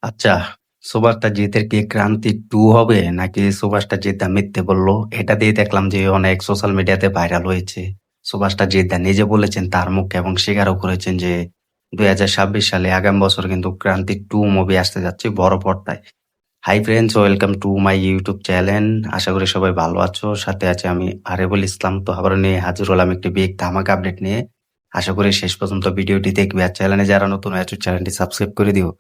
আচ্ছা, সুভাষটা জিতের কি ক্রান্তি 2 হবে নাকি সুভাষটা জিদ্দা মিথ্যে বলল? এটা দিয়ে দেখলাম যে অনেক সোশ্যাল মিডিয়াতে ভাইরাল হয়েছে। সুভাষটা জিদ্দা নিজে বলেছেন তার মুখে এবং স্বীকারও করেছেন যে ২০২৬ সালে আগামী বছর কিন্তু ক্রান্তি 2 মুভি আসতে যাচ্ছে বড় পর্দায়। Hi friends, welcome to my YouTube channel. আশা করি সবাই ভালো আছো। সাথে আছে আমি আরেবুল ইসলাম। তো আবারও নিয়ে হাজির হলাম একটি বিগ ধামাকা আপডেট নিয়ে। আশা করি শেষ পর্যন্ত ভিডিওটি দেখবে। আর চ্যানেলে যারা নতুন হয়েছে চ্যানেলটি সাবস্ক্রাইব করে দিও।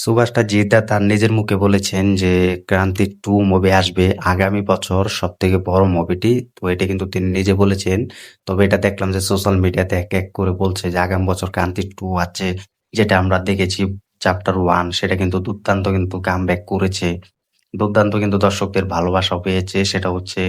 সুভাষটা জিদ্দা তার নিজের মুখে বলেছেন যে ক্রান্তি 2 মুভি আসবে আগামী বছর সবথেকে বড় মুভিটি। তো এটা কিন্তু তিনি নিজে বলেছেন। তবে এটা দেখলাম যে সোশ্যাল মিডিয়াতে এক এক করে বলছে যে আগামী বছর ক্রান্তি 2 আছে। যেটা আমরা দেখেছি চ্যাপ্টার 1 সেটা কিন্তু দুর্দান্ত কিন্তু কামব্যাক করেছে। দুর্দান্ত কিন্তু দর্শকদের ভালোবাসাও পেয়েছে। সেটা হচ্ছে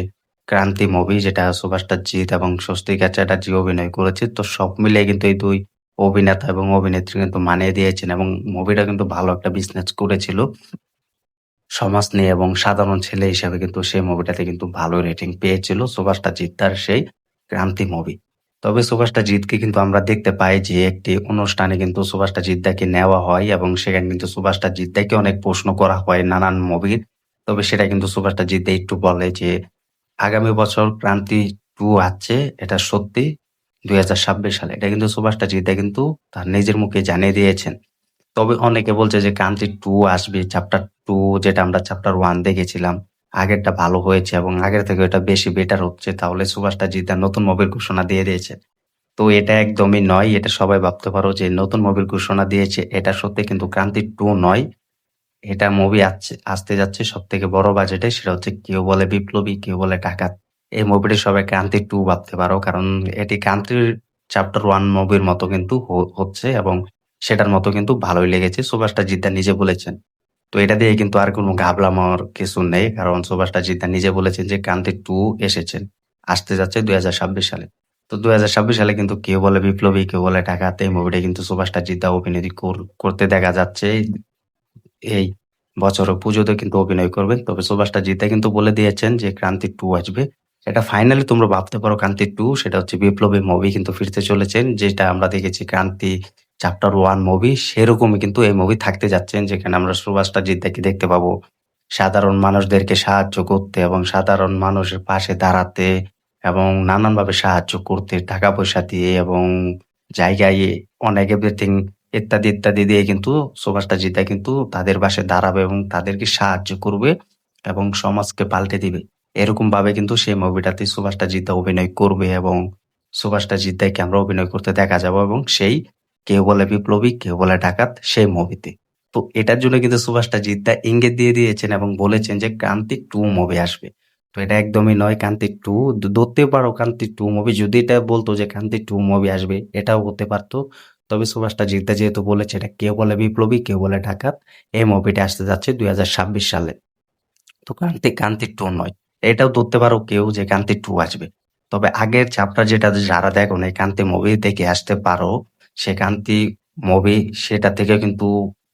ক্রান্তি মুভি, যেটা সুভাষ জিৎ এবং স্বস্তিকা চ্যাটার্জি অভিনয় করেছে। তো সব মিলিয়ে কিন্তু এই ২ অভিনেতা এবং অভিনেত্রী কিন্তু মানিয়ে দিয়েছেন এবং মুভিটা কিন্তু ভালো একটা বিজনেস করেছিল। সমাজ নিয়ে এবং সাধারণ ছেলে হিসেবে কিন্তু সেই মুভিটাতে কিন্তু ভালো রেটিং পেয়েছিল সুভাষটা জিৎ তার সেই ক্রান্তি মুভি। তবে সুভাষটা জিৎকে কিন্তু আমরা দেখতে পাই যে একটি অনুষ্ঠানে কিন্তু সুভাষটা জিদ্দাকে নেওয়া হয় এবং সেখানে কিন্তু সুভাষটা জিদ্দাকে অনেক প্রশ্ন করা হয় নানান মুভির। তবে সেটা কিন্তু সুভাষটা জিদ্দা একটু বলে যে আগামী বছর ক্রান্তি 2 আসছে, এটা সত্যি ২০২৬ সালে। এটা কিন্তু সুভাষটা জিদ্দা কিন্তু তার নিজের মুখে জানিয়ে দিয়েছেন। তবে অনেকে বলছে যে ক্রান্তি 2 আসবে। চ্যাপ্টার 2 যেটা আমরা চ্যাপ্টার 1 দেখেছিলাম, আগেরটা ভালো হয়েছে এবং আগের থেকে এটা বেশি বেটার হচ্ছে। তাহলে সুভাষটা জিদ্দা নতুন মুভির ঘোষণা দিয়ে দিয়েছে। তো এটা একদমই নয়। এটা সবাই ভাবতে পারো যে নতুন মুভির ঘোষণা দিয়েছে। এটা সত্যি কিন্তু ক্রান্তি 2 নয়। এটা মুভি আসতে যাচ্ছে সবথেকে বড় বাজেটে। সেটা হচ্ছে কেউ বলে বিপ্লবী, কেউ বলে ডাকাত। এই মুভিটি সবাই ক্রান্তি 2 ভাবতে পারো। কারণ এটি ক্রান্তির চ্যাপ্টার 1 মুভির মতো কিন্তু হচ্ছে এবং সেটার মতো কিন্তু ভালোই লেগেছে। সুভাষটা জিদ্দা নিজে বলেছেন। তো এটা দিয়ে কিন্তু আর কোনো ঘাবলানোর কিছু নেই। কারণ সুভাষটা জিদ্দা নিজে বলেছেন যে ক্রান্তি 2 এসেছেন। আসতে যাচ্ছে ২০২৬ সালে। তো ২০২৬ সালে কিন্তু কেউ বলে বিপ্লবী, কেউ বলে ডাকাত। এই মুভিটা কিন্তু সুভাষটা জিদ্দা অভিনয় করতে দেখা যাচ্ছে। এই বছরও পুজোতে কিন্তু অভিনয় করবেন। তবে সুভাষটা জিতে কিন্তু বলে দিয়েছেন যে ক্রান্তি 2 আসবে। এটা ফাইনালি তোমরা ভাবতে পারো ক্রান্তি 2 সেটা হচ্ছে বিপ্লবী মুভি কিন্তু ফিরতে চলেছেন। যেটা আমরা দেখেছি ক্রান্তি চ্যাপ্টার 1 মুভি সেরকমই কিন্তু এই মুভি থাকতে যাচ্ছেন। যেখানে আমরা সুভাষটা জিদ্দাকে দেখতে পাবো সাধারণ মানুষদেরকে সাহায্য করতে এবং সাধারণ মানুষের পাশে দাঁড়াতে এবং নানানভাবে সাহায্য করতে টাকা-পয়সা দিয়ে এবং জায়গায় অনেক এভরিথিং ইত্যাদি, ইত্যাদি দিয়ে কিন্তু সুভাষটা জিদ্দা কিন্তু তাদের পাশে দাঁড়াবে এবং তাদেরকে সাহায্য করবে এবং সমাজকে পাল্টে দিবে। এরকমভাবে কিন্তু সেই মুভিটাতে সুভাষটা জিদ্দা অভিনয় করবে এবং সুভাষটা জিদ্দাকে আমরা অভিনয় করতে দেখা যাবো এবং সেই কেউ বলে বিপ্লবী, কেউ বলে ডাকাত সেই মুভিতে। তো এটার জন্য কিন্তু সুভাষটা জিদ্দা ইঙ্গিত দিয়ে দিয়েছেন এবং বলেছেন যে ক্রান্তি 2 মুভি আসবে। তো এটা একদমই নয় ক্রান্তি 2 ধরতে পারো ক্রান্তি 2 মুভি, যদি এটা বলতো যে ক্রান্তি 2 মুভি আসবে এটাও হতে পারত। তবে সুভাষটা জিদ্দা যেহেতু বলেছে এটা কেউ বলে বিপ্লবী, কেউ বলে ডাকাত, এই মুভিটা আসতে যাচ্ছে ২০২৬ সালে। তো ক্রান্তি 2 নয়। এটাও ধরতে পারো কেউ যে ক্রান্তি 2 আসবে। তবে আগের চ্যাপ্টার যেটা যারা দেখো নাই ক্রান্তি মুভি দেখে আসতে পারো। সে ক্রান্তি মুভি সেটা থেকে কিন্তু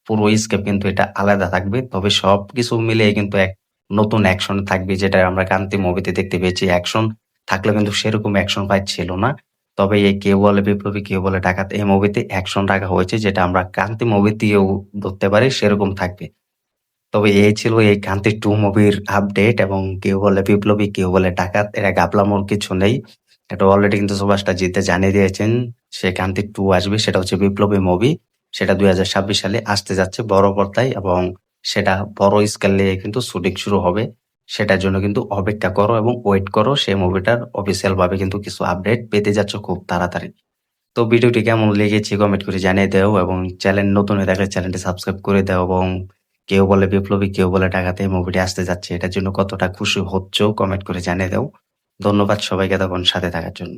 পুরো স্কেপ কিন্তু এটা আলাদা থাকবে। তবে সবকিছু মিলিয়ে কিন্তু এক নতুন অ্যাকশন থাকবে, যেটা আমরা ক্রান্তি মুভিতে দেখতে পেয়েছি। অ্যাকশন থাকলেও কিন্তু সেরকম অ্যাকশন ফাইট ছিল না। তবে এই কেউ বলে বিপ্লবী, কেউ বলে ডাকাত এই মুভিতে অ্যাকশন রাখা হয়েছে, যেটা আমরা ক্রান্তি মুভিতেও ধরতে পারি সেরকম থাকবে। তবে এই ছিল এই ক্রান্তি 2 মুভির আপডেট এবং কেউ বলে বিপ্লবী, কেউ বলে ডাকাত। এটা ঘাবলামোর কিছু নেই। এটা অলরেডি কিন্তু সুভাষটা জিতে জানিয়ে দিয়েছেন সে ক্রান্তি 2 আসবে। সেটা হচ্ছে বিপ্লবী মুভি। সেটা ২০২৬ সালে আসতে যাচ্ছে বড় পর্দায় এবং সেটা বড় স্কেলে কিন্তু শুটিং শুরু হবে। সেটার জন্য কিন্তু অপেক্ষা করো এবং ওয়েট করো। সেই মুভিটার অফিসিয়াল ভাবে কিন্তু কিছু আপডেট পেতে যাচ্ছ খুব তাড়াতাড়ি। তো ভিডিওটি কেমন লেগেছে কমেন্ট করে জানিয়ে দাও এবং চ্যানেল নতুন হয়ে থাকলে চ্যানেলটি সাবস্ক্রাইব করে দাও এবং কেউ বলে বিপ্লবী, কেউ বলে ডাকাতে এই মুভিটি আসতে যাচ্ছে। এটার জন্য কতটা খুশি হচ্ছো কমেন্ট করে জানিয়ে দাও। ধন্যবাদ সবাইকে এতক্ষণ সাথে থাকার জন্য।